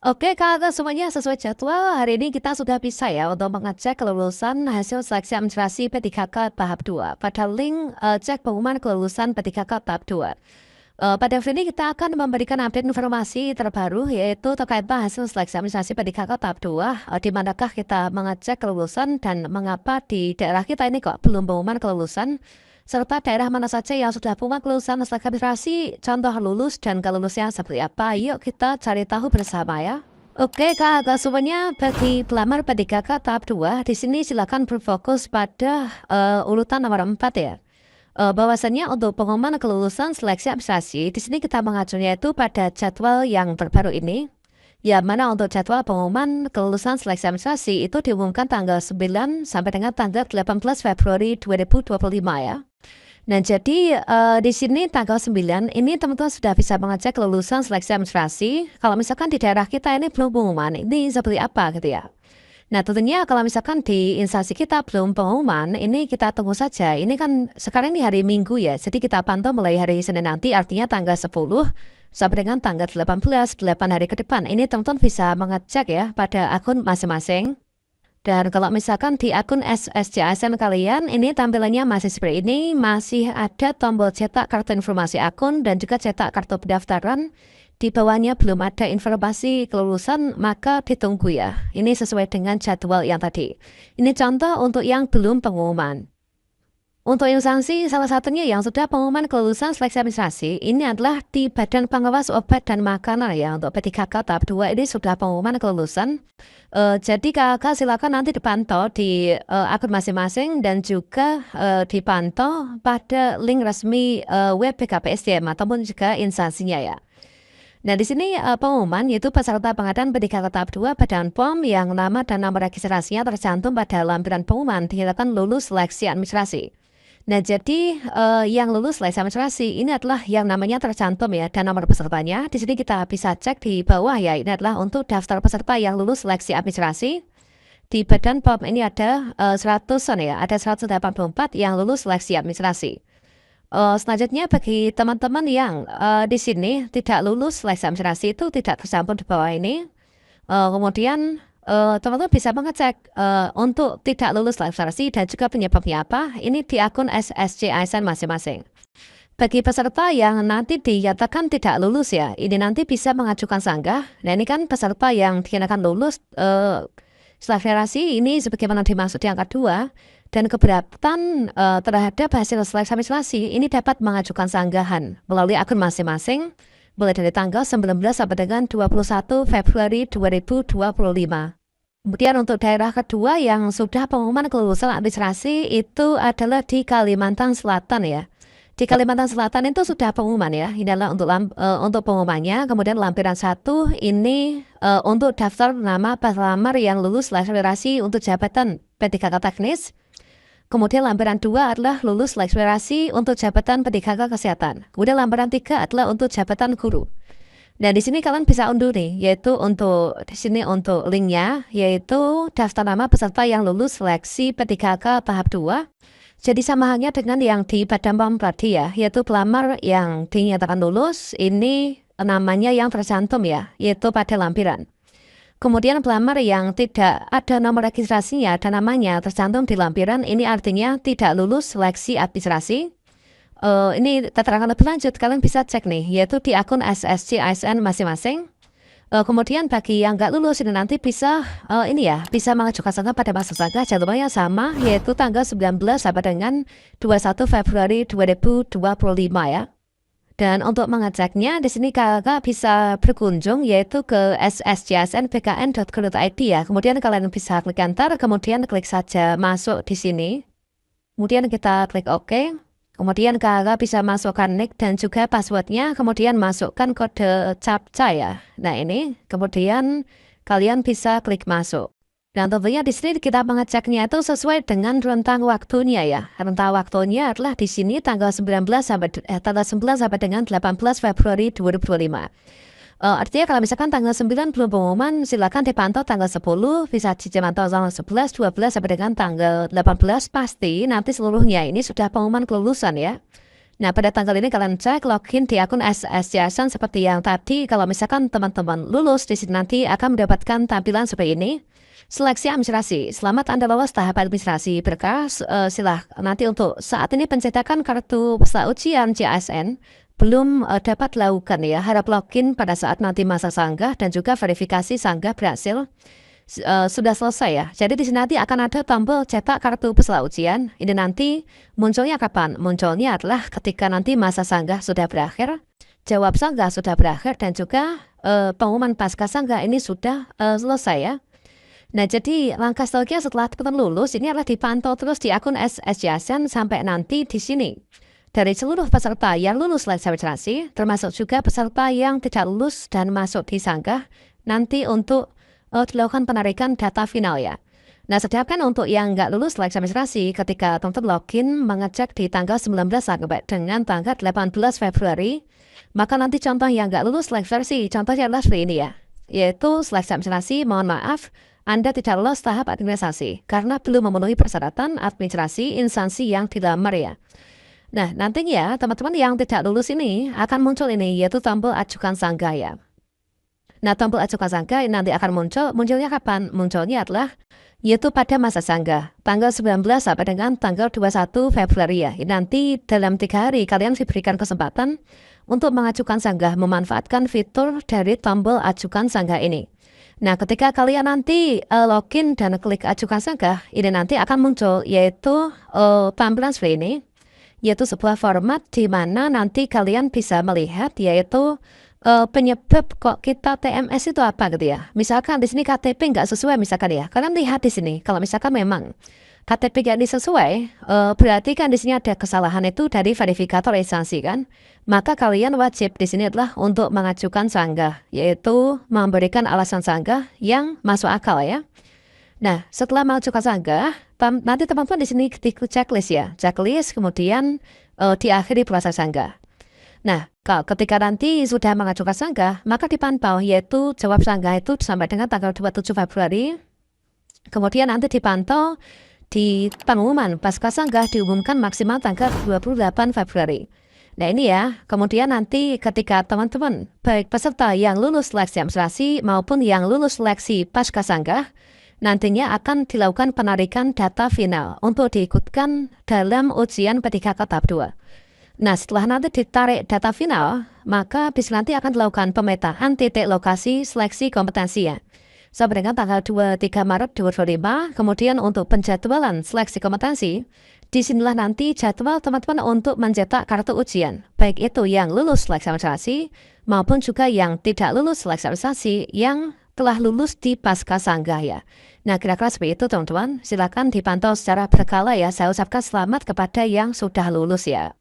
Oke Kakak semuanya sesuai jadwal, hari ini kita sudah bisa ya untuk mengecek kelulusan hasil seleksi administrasi P3K tahap 2 pada link cek pengumuman kelulusan P3K tahap 2. Pada video ini kita akan memberikan update informasi terbaru yaitu terkait hasil seleksi administrasi P3K tahap 2, di manakah kita mengecek kelulusan dan mengapa di daerah kita ini kok belum pengumuman kelulusan, serta daerah mana saja yang sudah punya kelulusan seleksi administrasi, contoh lulus dan kelulusnya seperti apa. Yuk kita cari tahu bersama ya. Oke Kakak semuanya, bagi pelamar P3K tahap 2, di sini silakan berfokus pada urutan nomor 4 ya. Bahwasannya untuk pengumuman kelulusan seleksi administrasi, di sini kita mengacunya itu pada jadwal yang terbaru ini. Ya, mana untuk jadwal pengumuman kelulusan seleksi administrasi itu diumumkan tanggal 9 sampai dengan tanggal 18 Februari 2025 ya. Nah, jadi di sini tanggal 9 ini teman-teman sudah bisa mengecek kelulusan seleksi administrasi. Kalau misalkan di daerah kita ini belum pengumuman, ini seperti apa gitu ya. Nah, tentunya kalau misalkan di instansi kita belum pengumuman, ini kita tunggu saja. Ini kan sekarang ini hari Minggu ya, jadi kita pantau mulai hari Senin nanti, artinya tanggal 10 sampai dengan tanggal 18, 8 hari ke depan. Ini teman-teman bisa mengecek ya pada akun masing-masing. Dan kalau misalkan di akun SSCASN kalian, ini tampilannya masih seperti ini, masih ada tombol cetak kartu informasi akun dan juga cetak kartu pendaftaran. Di bawahnya belum ada informasi kelulusan, maka ditunggu ya. Ini sesuai dengan jadwal yang tadi. Ini contoh untuk yang belum pengumuman. Untuk instansi salah satunya yang sudah pengumuman kelulusan seleksi administrasi, ini adalah di Badan Pengawas Obat dan Makanan ya. Untuk P3K tahap 2 ini sudah pengumuman kelulusan. Jadi kakak silakan nanti dipantau di akun masing-masing dan juga dipantau pada link resmi web BKPSDM ataupun juga instansinya ya. Nah, di sini pengumuman yaitu peserta pengadaan P3K tahap 2 Badan POM yang nama dan nomor registrasinya tercantum pada lampiran pengumuman dinyatakan lulus seleksi administrasi. Nah, jadi yang lulus seleksi administrasi ini adalah yang namanya tercantum ya dan nomor pesertanya. Di sini kita bisa cek di bawah ya, ini adalah untuk daftar peserta yang lulus seleksi administrasi. Di Badan POM ini ada 100-an ya, ada 184 yang lulus seleksi administrasi. Selanjutnya bagi teman-teman yang di sini tidak lulus seleksi administrasi itu tidak tercantum di bawah ini. Kemudian teman-teman bisa mengecek untuk tidak lulus administrasi dan juga penyebabnya apa, ini di akun SSCASN masing-masing. Bagi peserta yang nanti dinyatakan tidak lulus ya, ini nanti bisa mengajukan sanggah. Nah, ini kan peserta yang dinyatakan lulus setelah deklarasi ini sebagaimana dimaksud di angka 2 dan keberatan terhadap hasil seleksi administrasi ini dapat mengajukan sanggahan melalui akun masing-masing mulai dari tanggal 19 sampai dengan 21 Februari 2025. Kemudian untuk daerah kedua yang sudah pengumuman kelulusan administrasi itu adalah di Kalimantan Selatan ya. Di Kalimantan Selatan itu sudah pengumuman ya. Ini adalah untuk pengumumannya. Kemudian lampiran 1 ini untuk daftar nama pelamar yang lulus seleksi administrasi untuk jabatan P3K teknis. Kemudian lampiran 2 adalah lulus seleksi untuk jabatan P3K kesehatan. Kemudian lampiran 3 adalah untuk jabatan guru. Nah, di sini kalian bisa unduh nih, yaitu untuk di sini untuk linknya, yaitu daftar nama peserta yang lulus seleksi P3K tahap 2. Jadi sama halnya dengan yang di Badan POM tadi ya, yaitu pelamar yang dinyatakan lulus, ini namanya yang tercantum ya, yaitu pada lampiran. Kemudian pelamar yang tidak ada nomor registrasinya dan namanya tercantum di lampiran, ini artinya tidak lulus seleksi administrasi. Ini keterangan lebih lanjut, kalian bisa cek nih, yaitu di akun SSCASN masing-masing. Kemudian bagi yang nggak lulus ini nanti bisa bisa mengajukan sanggah pada masa sanggah jadwalnya sama, yaitu tanggal 19 sampai dengan 21 Februari 2025 ya. Dan untuk mengeceknya, di sini kakak bisa berkunjung yaitu ke sscsnbkn.go.id ya. Kemudian kalian bisa klik enter, kemudian klik saja masuk di sini. Kemudian kita klik OK. Kemudian kakak bisa masukkan nick dan juga passwordnya, kemudian masukkan kode CAPTCHA ya. Nah ini, kemudian kalian bisa klik masuk. Dan tentunya di sini kita mengeceknya itu sesuai dengan rentang waktunya ya. Rentang waktunya adalah di sini tanggal 9 sampai dengan 18 Februari 2025. Artinya kalau misalkan tanggal 9 belum pengumuman, silakan dipantau tanggal 10, bisa dipantau tanggal 11, 12 sampai dengan tanggal 18 pasti nanti seluruhnya ini sudah pengumuman kelulusan ya. Nah, pada tanggal ini kalian cek login di akun SS Yayasan seperti yang tadi. Kalau misalkan teman-teman lulus, di sini nanti akan mendapatkan tampilan seperti ini. Seleksi administrasi. Selamat Anda lolos tahap administrasi berkas. Nanti untuk saat ini pencetakan kartu peserta ujian JASN belum dapat dilakukan ya. Harap login pada saat nanti masa sanggah dan juga verifikasi sanggah berhasil. Sudah selesai ya. Jadi di sini nanti akan ada tombol cetak kartu peserta ujian. Ini nanti munculnya kapan? Munculnya adalah ketika nanti masa sanggah sudah berakhir, jawab sanggah sudah berakhir, dan juga pengumuman pasca sanggah ini sudah selesai ya. Nah, jadi langkah selanjutnya setelah teman lulus ini adalah dipantau terus di akun SS Yayasan sampai nanti di sini. Dari seluruh peserta yang lulus seleksi administrasi, termasuk juga peserta yang tidak lulus dan masuk di sanggah, nanti untuk dilakukan penarikan data final ya. Nah, sedangkan untuk yang nggak lulus seleksi administrasi, ketika teman-teman login mengecek di tanggal 19 sampai dengan tanggal 18 Februari, maka nanti contoh yang nggak lulus seleksi administrasi, contohnya adalah seperti ini ya, yaitu seleksi administrasi, mohon maaf, Anda tidak lolos tahap administrasi karena belum memenuhi persyaratan administrasi instansi yang dilamar ya. Nah, nantinya teman-teman yang tidak lulus ini akan muncul ini, yaitu tombol ajukan sanggah ya. Nah, tombol ajukan sanggah nanti akan munculnya kapan? Munculnya adalah yaitu pada masa sanggah, tanggal 19 sampai dengan tanggal 21 Februari ya. Nanti dalam 3 hari kalian diberikan kesempatan untuk mengajukan sanggah, memanfaatkan fitur dari tombol ajukan sanggah ini. Nah, ketika kalian nanti login dan klik ajukan sanggah, ini nanti akan muncul yaitu tampilan seperti ini, yaitu sebuah format di mana nanti kalian bisa melihat yaitu penyebab kok kita TMS itu apa gitu ya. Misalkan di sini KTP nggak sesuai misalkan ya. Kalian lihat di sini, kalau misalkan memang KTP nggak disesuai, berarti kan di sini ada kesalahan itu dari verifikator instansi kan. Maka kalian wajib di sini adalah untuk mengajukan sanggah, yaitu memberikan alasan sanggah yang masuk akal ya. Nah, setelah mengajukan sanggah, nanti teman-teman di sini ketik checklist ya. Checklist kemudian diakhiri proses sanggah. Nah, ketika nanti sudah mengajukan sanggah, maka dipantau yaitu jawab sanggah itu sampai dengan tanggal 27 Februari. Kemudian nanti dipantau di pengumuman pasca sanggah diumumkan maksimal tanggal 28 Februari. Nah, ini ya, kemudian nanti ketika teman-teman, baik peserta yang lulus seleksi administrasi maupun yang lulus seleksi pasca sanggah, nantinya akan dilakukan penarikan data final untuk diikutkan dalam ujian PTKK tahap 2. Nah, setelah nanti ditarik data final, maka bis nanti akan dilakukan pemetaan titik lokasi seleksi kompetensi ya. Sampai dengan tanggal 23 Maret 2025, kemudian untuk penjadwalan seleksi kompetensi, disinilah nanti jadwal teman-teman untuk mencetak kartu ujian, baik itu yang lulus seleksi administrasi maupun juga yang tidak lulus seleksi administrasi yang telah lulus di pasca sanggah ya. Nah, kira-kira seperti itu teman-teman. Silakan dipantau secara berkala ya. Saya ucapkan selamat kepada yang sudah lulus ya.